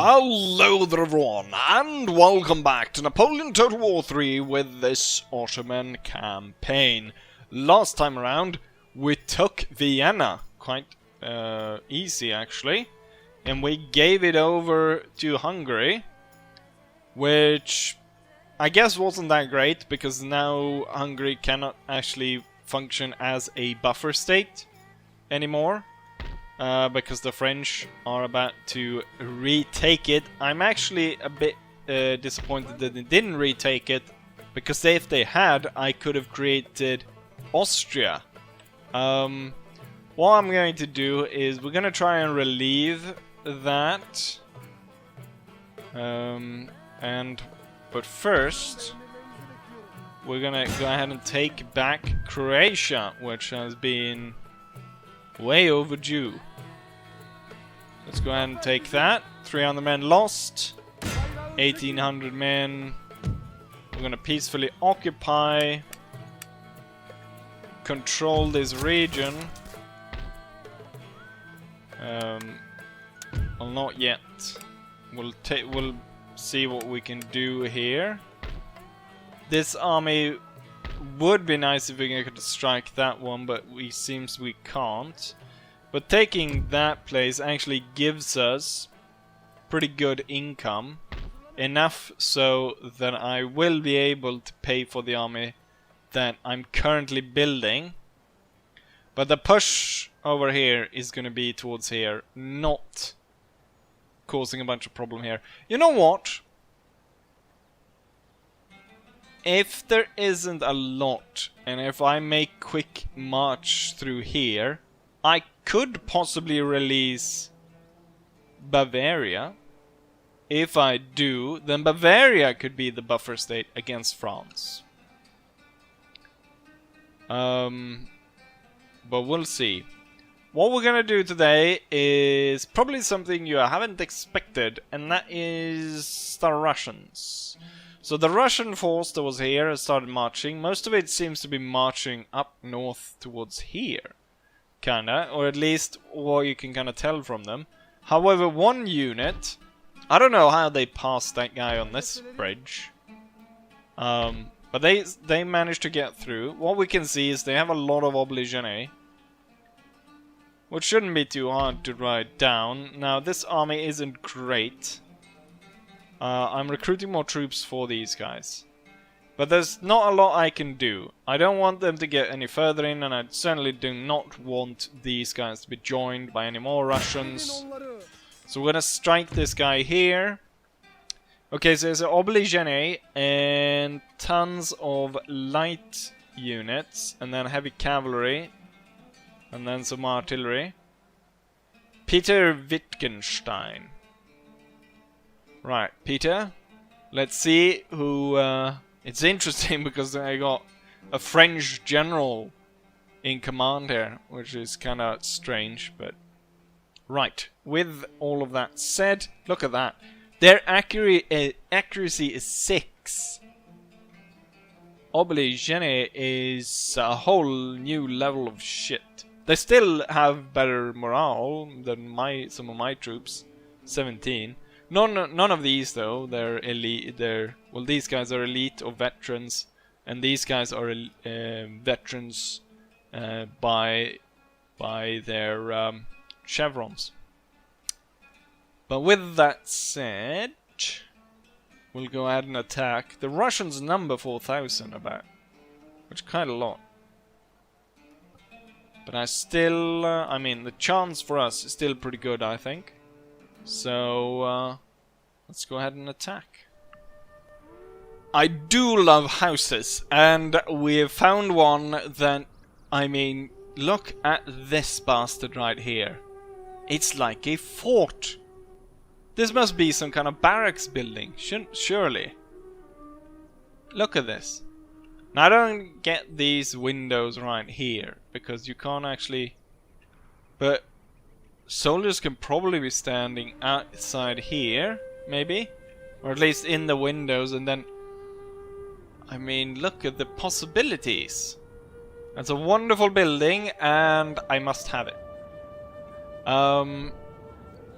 Hello there everyone, and welcome back to Napoleon Total War 3 with this Ottoman campaign. Last time around, we took Vienna, quite easy actually, and we gave it over to Hungary, which I guess wasn't that great, because now Hungary cannot actually function as a buffer state anymore. Because the French are about to retake it. I'm actually a bit disappointed that they didn't retake it, because if they had, I could have created Austria. What I'm going to do is we're going to try and relieve that. But first, we're going to go ahead and take back Croatia, which has been way overdue. Let's go ahead and take that. 300 men lost. 1800 men. We're gonna peacefully occupy. Control this region. Well, not yet. We'll see what we can do here. This army would be nice if we could strike that one, but seems we can't. But taking that place actually gives us pretty good income. Enough so that I will be able to pay for the army that I'm currently building. But the push over here is going to be towards here, not causing a bunch of problem here. You know what? If there isn't a lot, and if I make quick march through here, I could possibly release Bavaria. If I do, then Bavaria could be the buffer state against France. But we'll see. What we're gonna do today is probably something you haven't expected, and that is the Russians. So the Russian force that was here has started marching. Most of it seems to be marching up north towards here. Kinda, or at least what you can kinda tell from them. However, one unit, I don't know how they passed that guy on this bridge. But they managed to get through. What we can see is they have a lot of obligene, which shouldn't be too hard to write down. Now, this army isn't great. I'm recruiting more troops for these guys. But there's not a lot I can do. I don't want them to get any further in, and I certainly do not want these guys to be joined by any more Russians. So we're gonna strike this guy here. Okay, so there's an obligene and tons of light units, and then heavy cavalry, and then some artillery. Peter Wittgenstein. Right, Peter. Let's see who... It's interesting because I got a French general in command here, which is kind of strange, but... Right, with all of that said, look at that. Their accuracy is 6. Obligene is a whole new level of shit. They still have better morale than some of my troops. 17. None of these though. They're elite. Well, these guys are elite or veterans, and these guys are veterans by their chevrons. But with that said, we'll go ahead and attack. The Russians number 4,000 about, which is quite a lot. But I still, I mean, the chance for us is still pretty good, I think. So, let's go ahead and attack. I do love houses, and we have found one that, I mean, look at this bastard right here. It's like a fort. This must be some kind of barracks building, surely. Look at this. Now I don't get these windows right here, because you can't actually... But... soldiers can probably be standing outside here, maybe? Or at least in the windows, and then... I mean, look at the possibilities. It's a wonderful building, and I must have it.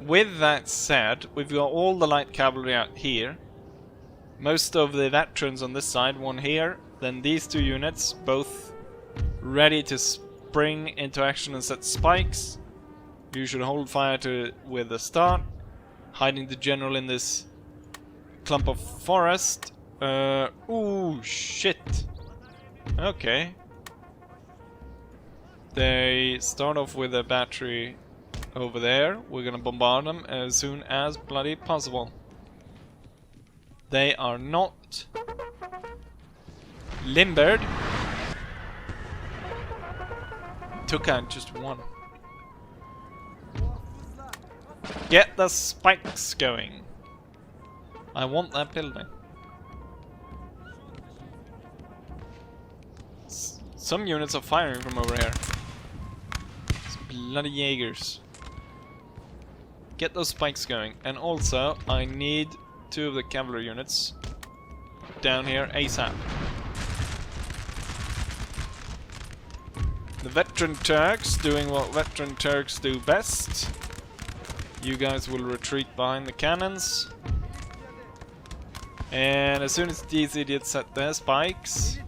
with that said, we've got all the light cavalry out here. Most of the veterans on this side, one here. Then these two units, both ready to spring into action and set spikes. You should hold fire with the start. Hiding the general in this clump of forest. Ooh, shit. Okay. They start off with a battery over there. We're gonna bombard them as soon as bloody possible. They are not limbered. Took out just one. Get the spikes going. I want that building. Some units are firing from over here. It's bloody Jaegers. Get those spikes going. And also, I need 2 of the cavalry units down here ASAP. The veteran Turks doing what veteran Turks do best. You guys will retreat behind the cannons. And as soon as these idiots set their spikes,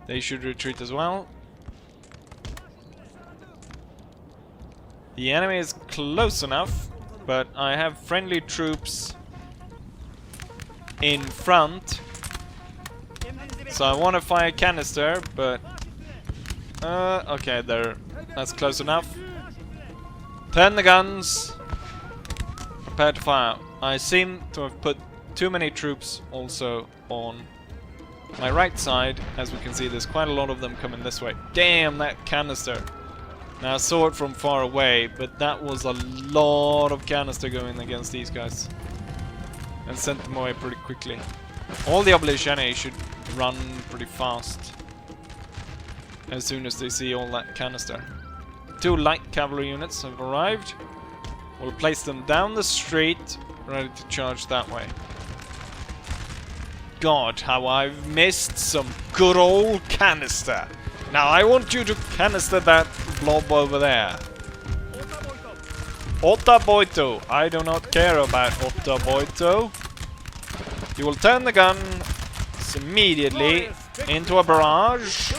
they should retreat as well. The enemy is close enough, but I have friendly troops in front. So I want to fire canister, but okay, that's close enough. Turn the guns. Prepare to fire. I seem to have put too many troops also on my right side. As we can see, there's quite a lot of them coming this way. Damn, that canister. Now I saw it from far away, but that was a lot of canister going against these guys. And sent them away pretty quickly. All the Obligene should run pretty fast as soon as they see all that canister. 2 light cavalry units have arrived. We'll place them down the street, ready to charge that way. God, how I've missed some good old canister. Now I want you to canister that blob over there. Otaboito. I do not care about Otaboito. You will turn the gun immediately into a barrage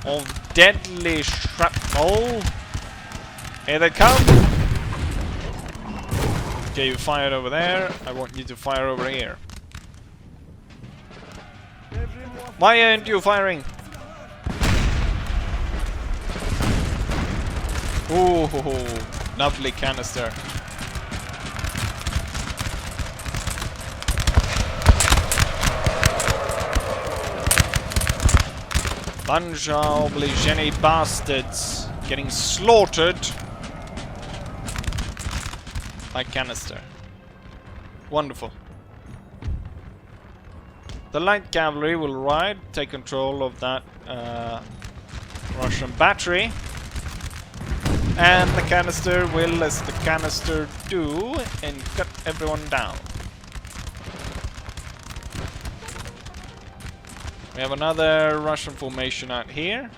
of deadly shrapnel. Here they come. Okay, you fired over there. I want you to fire over here. Why aren't you firing? Ooh, lovely canister. Bunch of Obligene bastards getting slaughtered by canister. Wonderful. The light cavalry will ride, take control of that Russian battery. And the canister will, as the canister do, and cut everyone down. We have another Russian formation out here.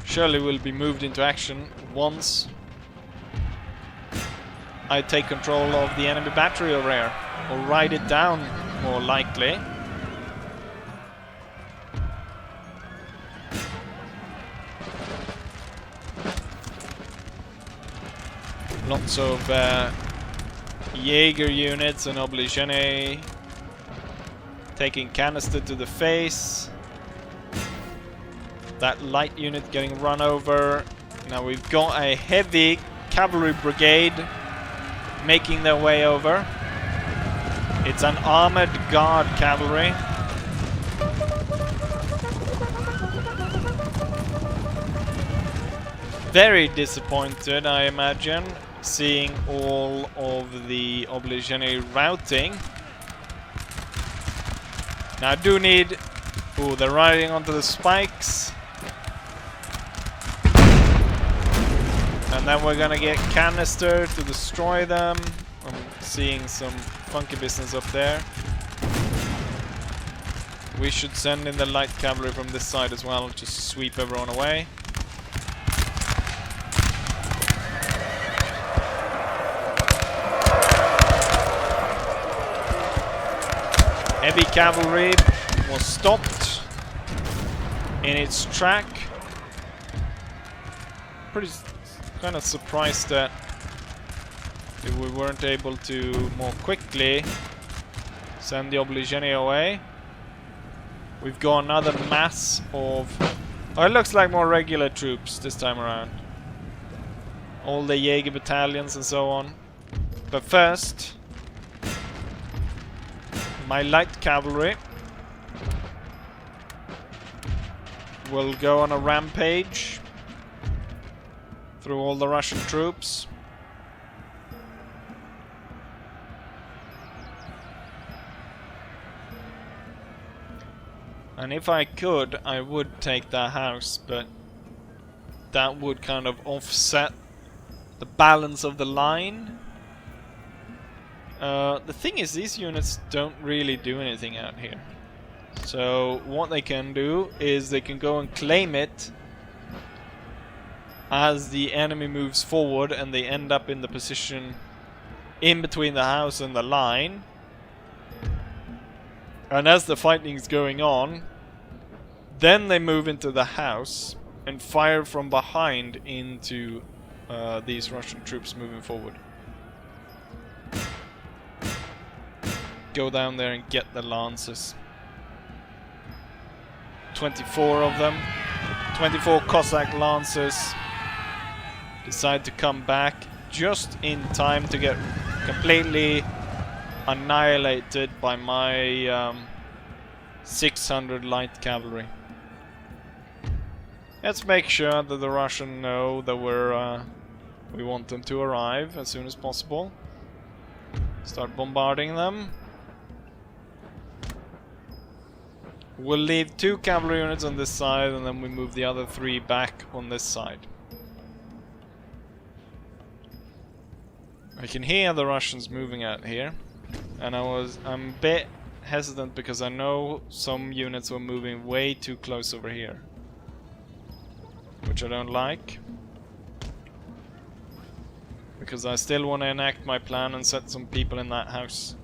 Surely will be moved into action once I take control of the enemy battery over here. Or ride it down, more likely. Lots of Jaeger units and Obligene taking canister to the face. That light unit getting run over. Now we've got a heavy cavalry brigade making their way over. It's an armored guard cavalry. Very disappointed, I imagine, seeing all of the Obligene routing. Now I do need... Ooh, they're riding onto the spikes. And then we're gonna get canister to destroy them. I'm seeing some funky business up there. We should send in the light cavalry from this side as well, just sweep everyone away. Heavy cavalry was stopped in its track. Pretty kind of surprised that we weren't able to more quickly send the Obligeni away. We've got another mass of... Oh, it looks like more regular troops this time around. All the Jaeger battalions and so on. But first, my light cavalry will go on a rampage through all the Russian troops. And if I could, I would take that house, but that would kind of offset the balance of the line. The thing is, these units don't really do anything out here. So what they can do is they can go and claim it as the enemy moves forward, and they end up in the position in between the house and the line. And as the fighting is going on, then they move into the house and fire from behind into these Russian troops moving forward. Go down there and get the lances. 24 of them. 24 Cossack lancers decide to come back just in time to get completely annihilated by my 600 light cavalry. Let's make sure that the Russians know that we want them to arrive as soon as possible. Start bombarding them. We'll leave 2 cavalry units on this side, and then we move the other 3 back on this side. I can hear the Russians moving out here, and I'm a bit hesitant because I know some units were moving way too close over here, which I don't like, because I still want to enact my plan and set some people in that house.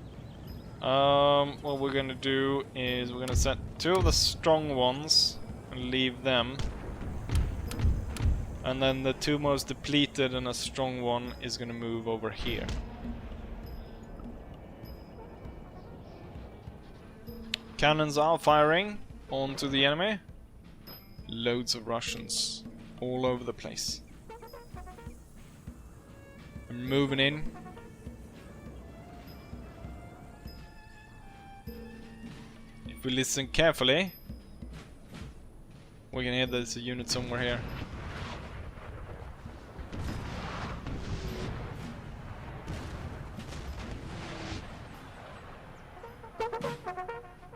What we're gonna do is we're gonna set 2 of the strong ones and leave them, and then the 2 most depleted and a strong one is gonna move over here. Cannons are firing onto the enemy. Loads of Russians all over the place. I'm moving in. If we listen carefully, we can hear there's a unit somewhere here.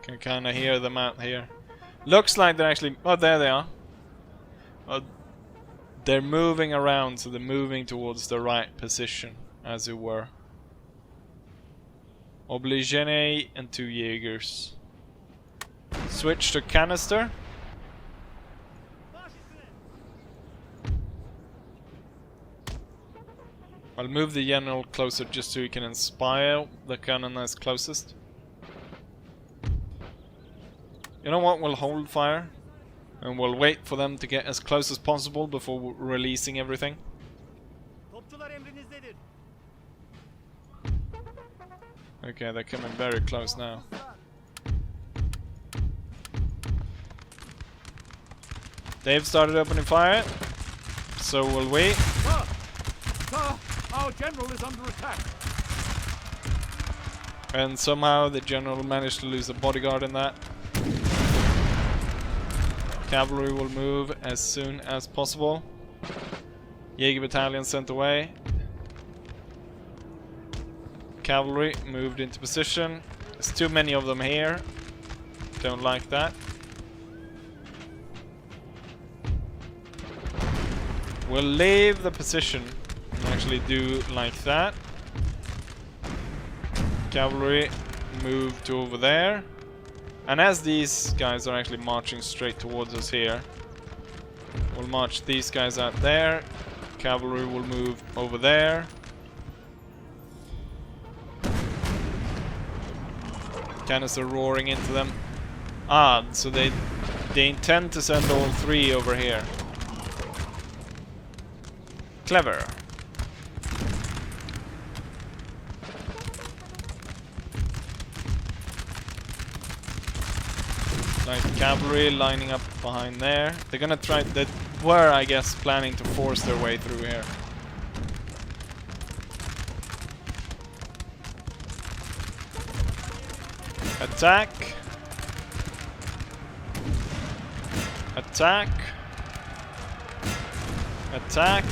Can kind of hear them out here. Looks like they're actually... Oh, there they are. They're moving around, so they're moving towards the right position, as it were. Obligeni and 2 Jaegers. Switch to canister. I'll move the general closer just so he can inspire the cannon that's closest. You know what? We'll hold fire. And we'll wait for them to get as close as possible before releasing everything. Okay, they're coming very close now. They've started opening fire, so will we. Sir, our general is under attack. And somehow the general managed to lose a bodyguard in that. Cavalry will move as soon as possible. Jaeger battalion sent away. Cavalry moved into position. There's too many of them here. Don't like that. We'll leave the position and actually do like that. Cavalry move to over there. And as these guys are actually marching straight towards us here, we'll march these guys out there. Cavalry will move over there. Canister roaring into them. Ah, so they intend to send all 3 over here. Clever. Light cavalry lining up behind there. They're gonna try. They were, I guess, planning to force their way through here. Attack. Attack. Attack.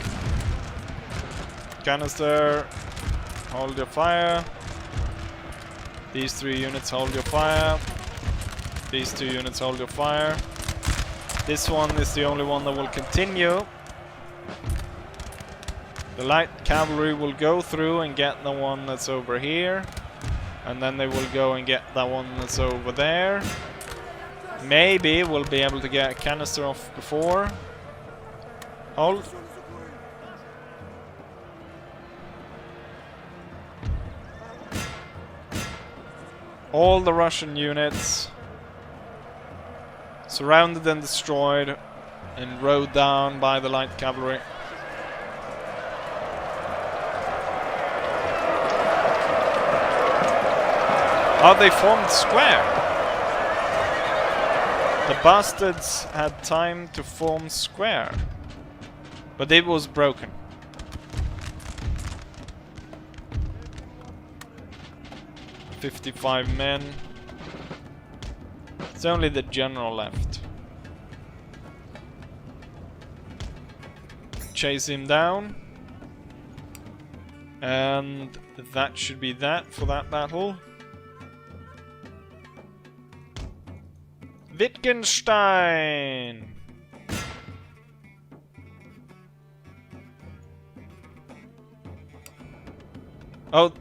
Canister. Hold your fire. These 3 units hold your fire. These 2 units hold your fire. This one is the only one that will continue. The light cavalry will go through and get the one that's over here. And then they will go and get that one that's over there. Maybe we'll be able to get a canister off before. Hold. All the Russian units surrounded and destroyed and rode down by the light cavalry. Oh, they formed square. The bastards had time to form square. But it was broken. "55 men. It's only the general left. Chase him down. And that should be that for that battle. Wittgenstein! Oh,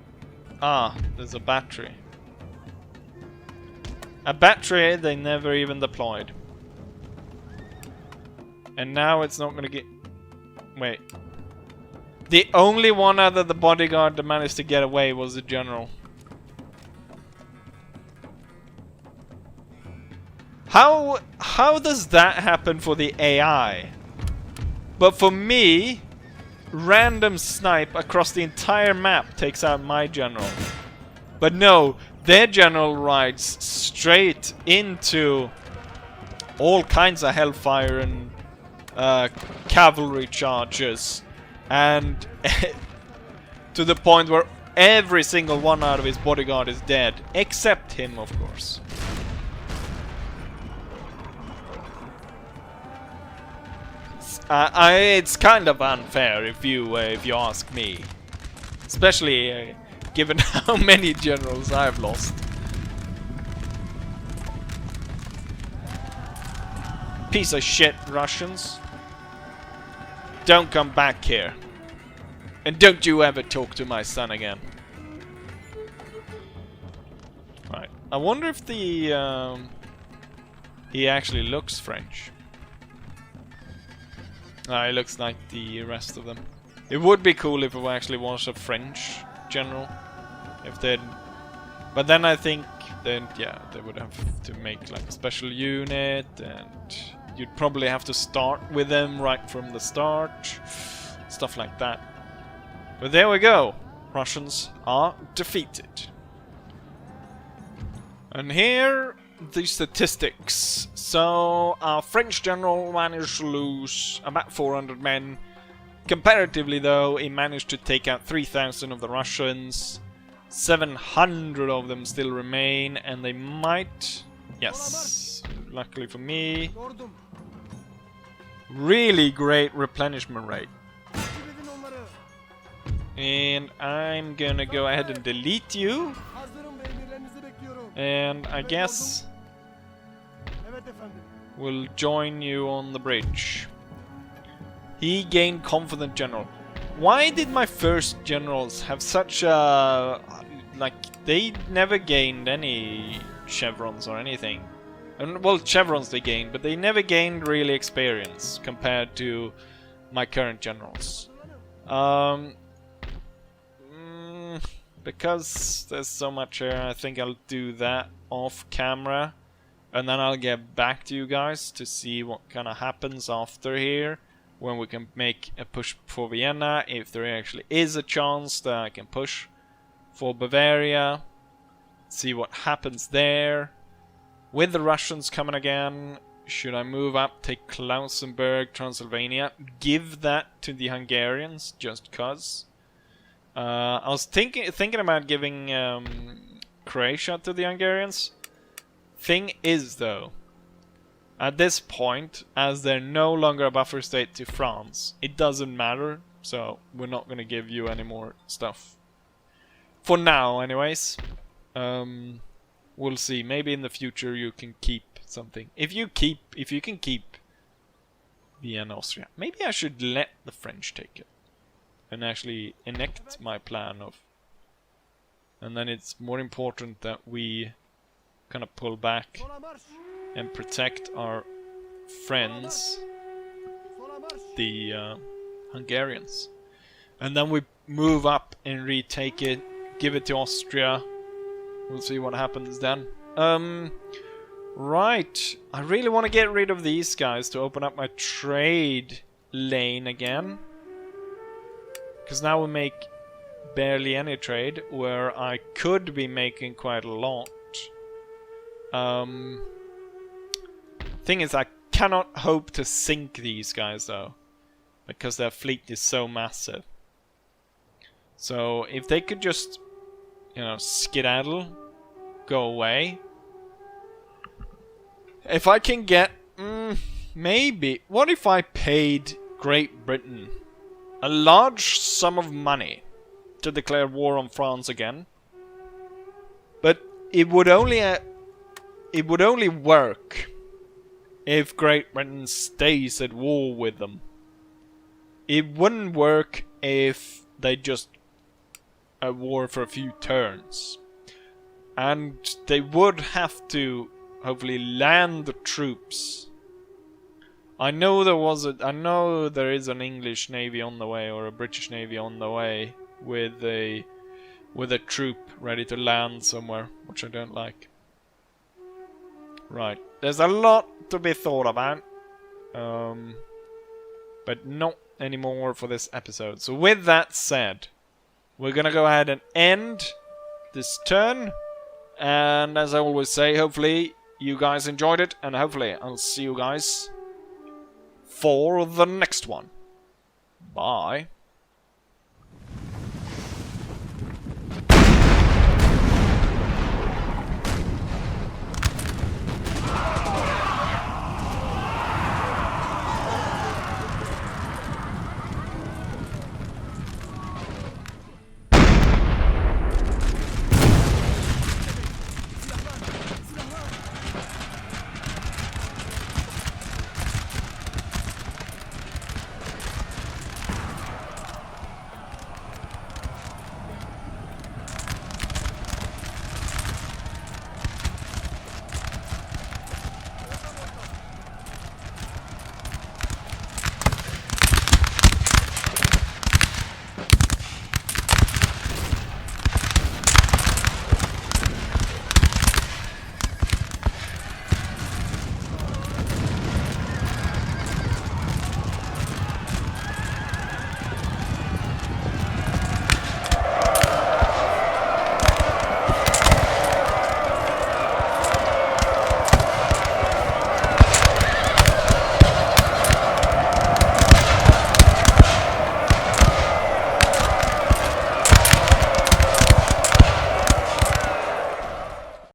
there's a battery. A battery they never even deployed. And now it's not gonna get... Wait. The only one out of the bodyguard that managed to get away was the general. How does that happen for the AI? But for me, random snipe across the entire map takes out my general. But no, their general rides straight into all kinds of hellfire and cavalry charges. And to the point where every single one out of his bodyguard is dead. Except him, of course. It's kind of unfair if you ask me, especially given how many generals I've lost. Piece of shit, Russians! Don't come back here, and don't you ever talk to my son again. Right. I wonder if the he actually looks French. He looks like the rest of them. It would be cool if it actually was a French general. If they'd... But then I think then yeah, they would have to make like a special unit, and you'd probably have to start with them right from the start. Stuff like that. But there we go. Russians are defeated. And here the statistics. So our French general managed to lose about 400 men. Comparatively though, he managed to take out 3,000 of the Russians. 700 of them still remain, and they might... Yes, luckily for me. Really great replenishment rate. And I'm gonna go ahead and delete you. And I guess we'll join you on the bridge. He gained confident general. Why did my first generals have such a... like, they never gained any chevrons or anything. And, well, chevrons they gained, but they never gained really experience compared to my current generals. Bit because there's so much here, I think I'll do that off camera. And then I'll get back to you guys to see what kind of happens after here. When we can make a push for Vienna, if there actually is a chance that I can push for Bavaria. See what happens there. With the Russians coming again, should I move up, take Klausenberg, Transylvania, give that to the Hungarians, just cause? I was thinking about giving Croatia to the Hungarians. Thing is, though, at this point, as they're no longer a buffer state to France, it doesn't matter, so we're not gonna give you any more stuff. For now, anyways. We'll see. Maybe in the future you can keep something. If you can keep Vienna, Austria. Maybe I should let the French take it. And actually enact my plan of... And then it's more important that we kind of pull back and protect our friends, the Hungarians. And then we move up and retake it, give it to Austria. We'll see what happens then. Right. I really want to get rid of these guys to open up my trade lane again. Because now we make barely any trade, where I could be making quite a lot. Thing is, I cannot hope to sink these guys though, because their fleet is so massive. So if they could just, you know, skedaddle, go away. If I can get, maybe. What if I paid Great Britain a large sum of money to declare war on France again? But it would only work if Great Britain stays at war with them. It wouldn't work if they just at war for a few turns. And they would have to hopefully land the troops. I know there is an English navy on the way, or a British navy on the way with a troop ready to land somewhere, which I don't like. Right, there's a lot to be thought about, but not anymore for this episode. So with that said, we're gonna go ahead and end this turn, and as I always say, hopefully you guys enjoyed it, and hopefully I'll see you guys for the next one. Bye.